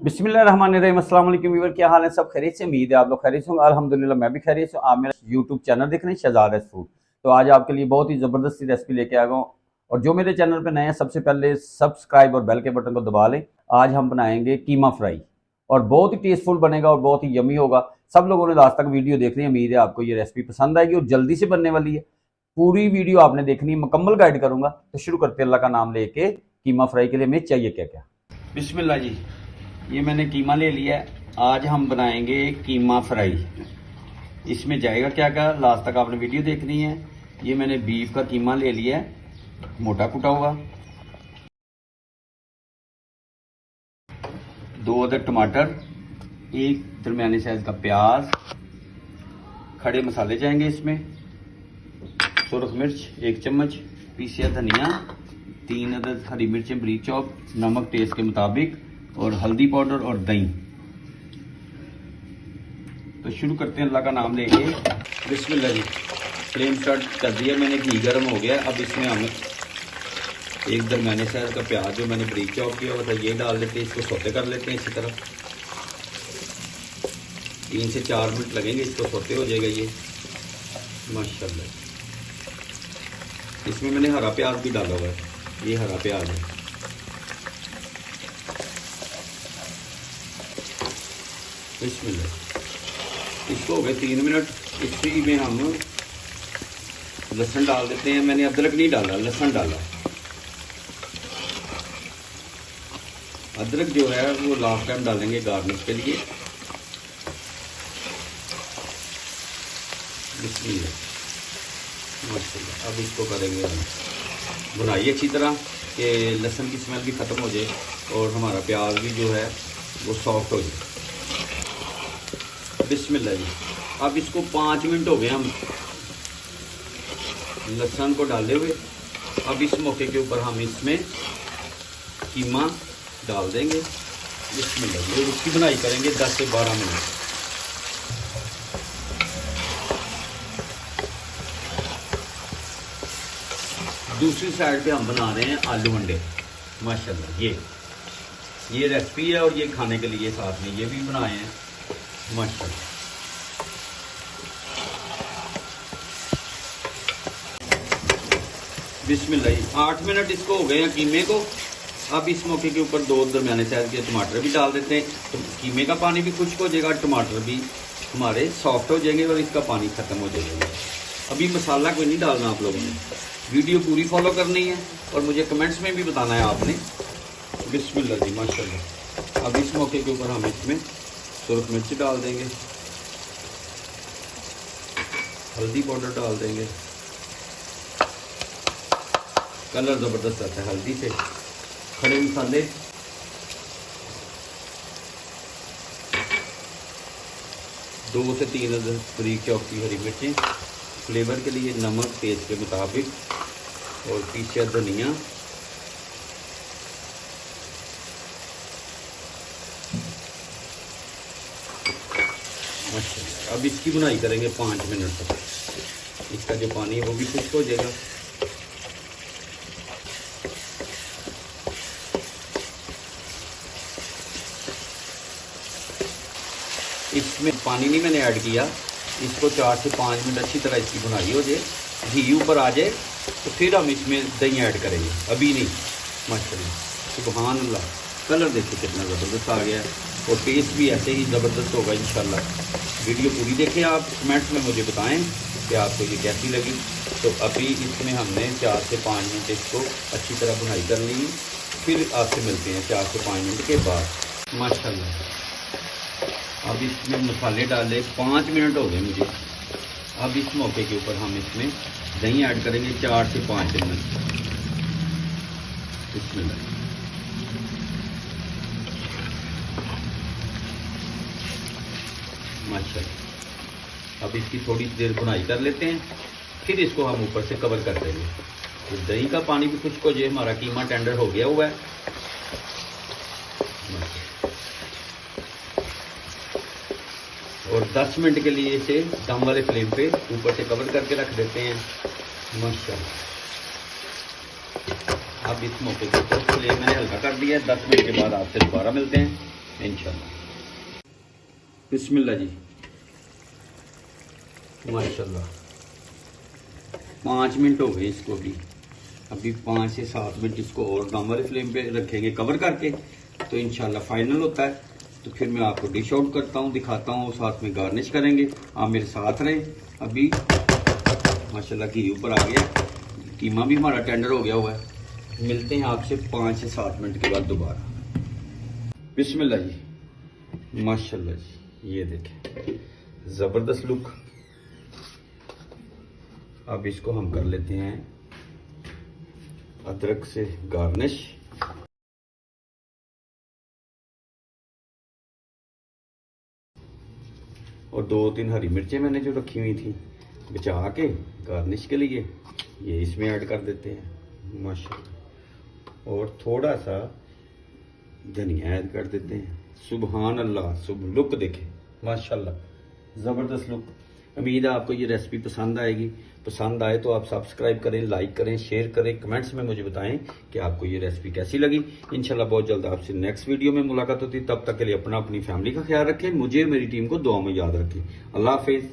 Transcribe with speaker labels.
Speaker 1: बिस्मिल्लाहिर्रहमानिर्रहीम। अस्सलाम वालेकुम व्यूअर, क्या हाल है? सब खैरियत से? उम्मीद है आप लोग खैरियत से होंगे। अल्हम्दुलिल्लाह मैं भी खैरियत से हूँ। आप मेरा यूट्यूब चैनल देख रहे हैं शहजाद एस फूड। तो आज आपके लिए बहुत ही ज़बरदस्ती रेसिपी लेके आ गया हूँ। और जो मेरे चैनल पे नए हैं सबसे पहले सब्सक्राइब और बेल के बटन को दबा लें। आज हम बनाएंगे कीमा फ्राई और बहुत ही टेस्टफुल बनेगा और बहुत ही यमी होगा। सब लोगों ने लास्ट तक वीडियो देख ली है, उम्मीद है आपको ये रेसिपी पसंद आएगी और जल्दी से बनने वाली है। पूरी वीडियो आपने देखनी है, मुकम्मल गाइड करूंगा। तो शुरू करते हैं अल्लाह का नाम लेके। कीमा फ्राई के लिए हमें चाहिए क्या क्या। बिस्मिल्लाह जी, ये मैंने कीमा ले लिया है। आज हम बनाएंगे कीमा फ्राई। इसमें जाएगा क्या क्या, लास्ट तक आपने वीडियो देखनी है। ये मैंने बीफ का कीमा ले लिया है, मोटा कुटा हुआ। 2 अदर टमाटर, एक दरमियाने साइज का प्याज, खड़े मसाले जाएंगे इसमें। सुरख मिर्च 1 चम्मच, पीसिया धनिया, 3 अदर हरी मिर्चें बारीक चॉप, नमक टेस्ट के मुताबिक और हल्दी पाउडर और दही। तो शुरू करते हैं अल्लाह का नाम लेके। बिस्मिल्लाह जी, फ्लेम स्टार्ट कर दिया मैंने, घी गर्म हो गया। अब इसमें हम एक दरमियाने साइज का प्याज जो मैंने बारीक चॉप किया हुआ था ये डाल देते हैं। इसको सौते कर लेते हैं इसी तरह। 3 से 4 मिनट लगेंगे, इसको सौते हो जाएगा ये माशाल्लाह। इसमें मैंने हरा प्याज भी डाला हुआ है, ये हरा प्याज है। बिस्मिल्लाह, इसको हो गए 3 मिनट। इसी में हम लहसुन डाल देते हैं। मैंने अदरक नहीं डाला, लहसुन डाला। अदरक जो है वो लास्ट टाइम डालेंगे गार्निश के लिए। बिस्मिल्लाह माशाल्लाह। अब इसको करेंगे हम भुनाई अच्छी तरह कि लहसुन की स्मेल भी ख़त्म हो जाए और हमारा प्याज भी जो है वो सॉफ्ट हो जाए। बिस्मिल्लाह जी, अब इसको 5 मिनट हो गए हम लहसुन को डाले हुए। अब इस मौके के ऊपर हम इसमें कीमा डाल देंगे। बिस्मिल्लाह जी, इसकी बुनाई करेंगे 10 से 12 मिनट। दूसरी साइड पे हम बना रहे हैं आलू अंडे माशाल्लाह। ये रेसिपी है और ये खाने के लिए साथ में ये भी बनाए हैं माशाल्लाह। बिस्मिल्लाह, 8 मिनट इसको हो गए हैं कीमे को। अब इस मौके के ऊपर 2 दरमियाने साइज के टमाटर भी डाल देते हैं। तो कीमे का पानी भी खुश्क हो जाएगा, टमाटर भी हमारे सॉफ्ट हो जाएंगे और इसका पानी ख़त्म हो जाएगा। अभी मसाला कोई नहीं डालना, आप लोगों ने वीडियो पूरी फॉलो करनी है और मुझे कमेंट्स में भी बताना है आपने। बिस्मिल्लाह जी माशाल्लाह। अब इस मौके के ऊपर हम इसमें सुरख मिर्च डाल देंगे, हल्दी पाउडर डाल देंगे। कलर ज़बरदस्त आता है हल्दी से। खड़े मसाले, दो से 3 अदर बारीक चॉप की हरी मिर्चें, फ्लेवर के लिए नमक टेस्ट के मुताबिक और पीसिया धनिया। अच्छा, अब इसकी बुनाई करेंगे 5 मिनट तक। इसका जो पानी है वो भी खुश्क हो जाएगा। इसमें पानी नहीं मैंने ऐड किया। इसको 4 से 5 मिनट अच्छी तरह इसकी बुनाई हो जाए, घी ऊपर आ जाए तो फिर हम इसमें दही ऐड करेंगे, अभी नहीं। माशाल्लाह सुभान अल्लाह, कलर देखिए कितना ज़बरदस्त आ गया है और टेस्ट भी ऐसे ही ज़बरदस्त होगा इंशाल्लाह। वीडियो पूरी देखें आप, कमेंट्स में मुझे बताएं कि आपको ये कैसी लगी। तो अभी इसमें हमने 4 से 5 मिनट इसको अच्छी तरह बुनाई कर ली। फिर आपसे मिलते हैं 4 से 5 मिनट के बाद माशाल्लाह। अब इसमें मसाले डाले 5 मिनट हो गए मुझे। अब इस मौके के ऊपर हम इसमें दही ऐड करेंगे 4 से 5 चम्मच। इसमें माशाल्लाह। अब इसकी थोड़ी देर बुनाई कर लेते हैं, फिर इसको हम ऊपर से कवर कर देंगे। तो दही का पानी भी खुश्क हो जाए, हमारा कीमा टेंडर हो गया हुआ है। और 10 मिनट के लिए इसे दम वाले फ्लेम पे ऊपर से कवर करके रख देते हैं माशाल्लाह। अब इस मौके के ऊपर फ्लेम मैंने हल्का कर दिया है। 10 मिनट के बाद आपसे दोबारा मिलते हैं। इंशाल्लाह। बिस्मिल्लाह जी, माशाल्लाह 5 मिनट हो गए इसको भी। अभी 5 से 7 मिनट इसको और दम वाले फ्लेम पे रखेंगे कवर करके, तो इंशाल्लाह फाइनल होता है। तो फिर मैं आपको डिश आउट करता हूँ, दिखाता हूँ, साथ में गार्निश करेंगे। आप मेरे साथ रहें। अभी माशाल्लाह घी ऊपर आ गया, कीमा भी हमारा टेंडर हो गया हुआ है। मिलते हैं आपसे 5 से 7 मिनट के बाद दोबारा। बिस्मिल्लाह जी, माशाल्लाह जी, ये देखें जबरदस्त लुक। अब इसको हम कर लेते हैं अदरक से गार्निश। और 2-3 हरी मिर्चें मैंने जो रखी हुई थी बचा के गार्निश के लिए, ये इसमें ऐड कर देते हैं माशाल्लाह। और थोड़ा सा धनिया ऐड कर देते हैं। सुबहान अल्लाह, शुभ लुक देखें माशाल्लाह, जबरदस्त लुक। उम्मीद है आपको ये रेसिपी पसंद आएगी। पसंद आए तो आप सब्सक्राइब करें, लाइक करें, शेयर करें, कमेंट्स में मुझे बताएं कि आपको ये रेसिपी कैसी लगी। इंशाल्लाह बहुत जल्द आपसे नेक्स्ट वीडियो में मुलाकात होती है। तब तक के लिए अपनी फैमिली का ख्याल रखें, मुझे मेरी टीम को दुआ में याद रखें। अल्लाह हाफिज।